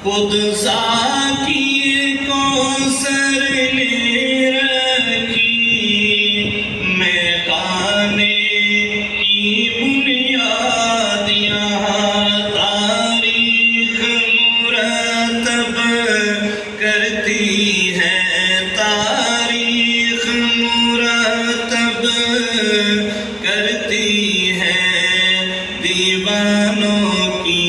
خود ساقی کوثر نے رکھی میں خانے کی بنیاد یہاں تاریخ مرتب کرتی ہے تاریخ مرتب کرتی ہے دیوانوں کی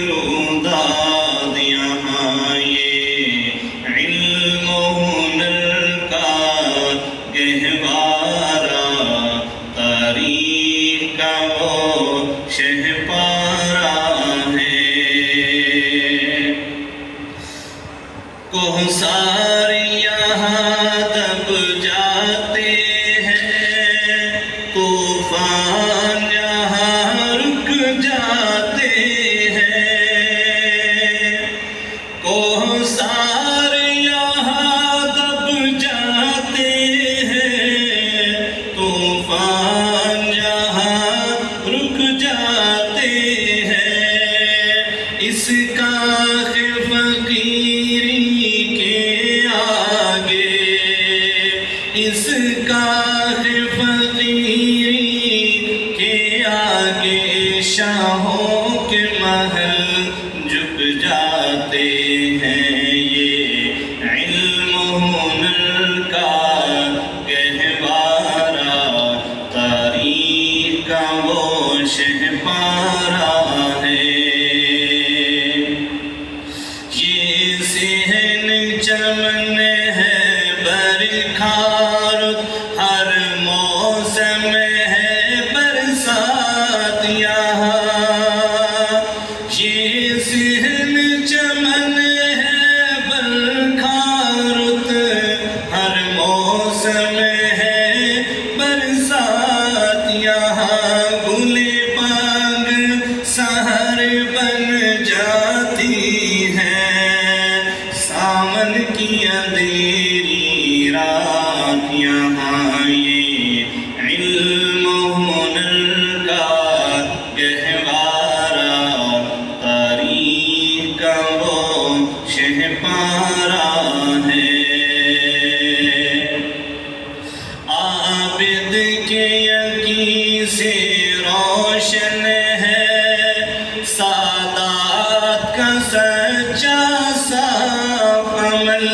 روداد یہاں یہ علم و ہنر کا گہوارہ تاریخ کا وہ شہپارہ ہے کوثر یہاں دب جاتے ہیں طوفان یہاں رک جاتے ہیں کوثر یہاں دب جاتے ہیں طوفان یہاں رک جاتے ہیں اس کاخ فقیری کے آگے اس کاخ فقیری کے آگے شاہوں کے محل جھک جاتے ہیں یہ علم و ہنر کا گہوارہ تاریخ کا وہ شہپارہ ہے یہ صحن چمن ہے برکھار ہر موسم ہے برسات یہاں یہ صحن چمن ہے برکھار ہر موسم ہے برسات یہاں گل بانگ سحر بن جاتی ہے ساون کی اندھیری رات یہاں یہ علم و ہنر کا گہوارہ تاریخ کا وہ شہپارہ ہے عابد کے یقین سے روشن ہے سادات کا سچا صاف عمل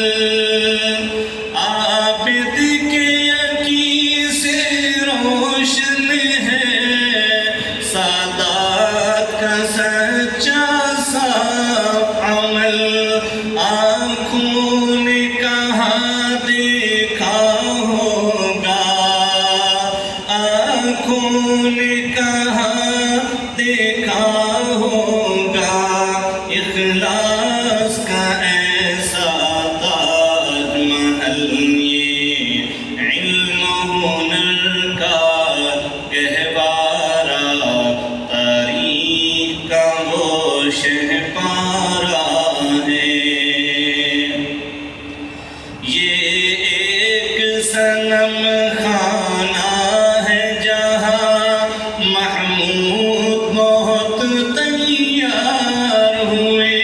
عابد کے یقین سے روشن ہے سادات کا سچا صاف عمل آنکھوں نے کہاں دیکھا ہوگا آنکھوں نے کہاں دیکھا ہوگا اخلاص کا ایسا تاج محل یہ علم و ہنر کا گہوارہ تاریخ کا وہ شہپارہ ہے یہ ایک صنم خانہ ہے جہاں محمود بہت تیار ہوئے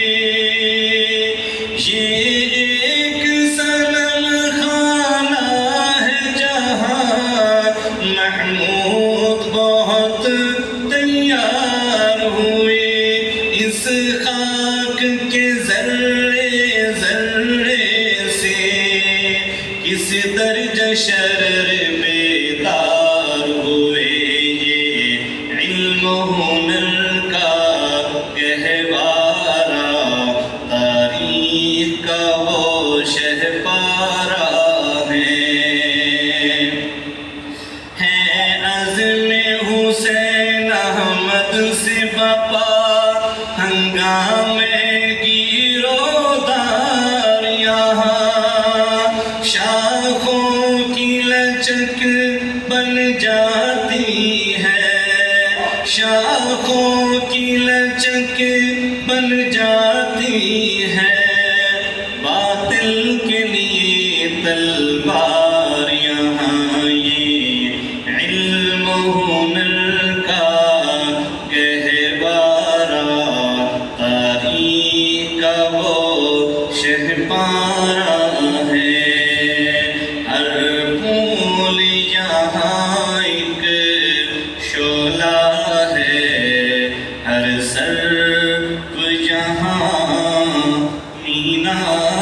یہ ایک صنم خانہ ہے جہاں محمود بہت تیار ہوئے اس خاک کے ذرے ذرے سے کس درجہ شرر بیدار ہوئے یہ علم و ہنر کا گہوارہ تاریخ کا وہ شہپارہ ہے عزم حسین احمد سے بپا ہنگامے گیرودار یہاں شاخوں کی لچک بن جاتی ہے شاخوں کی لچک بن جاتی ہے باطل کے لیے تلوار یہاں یہ علم و ہنر کا گہوارہ تاریخ کا وہ اللہ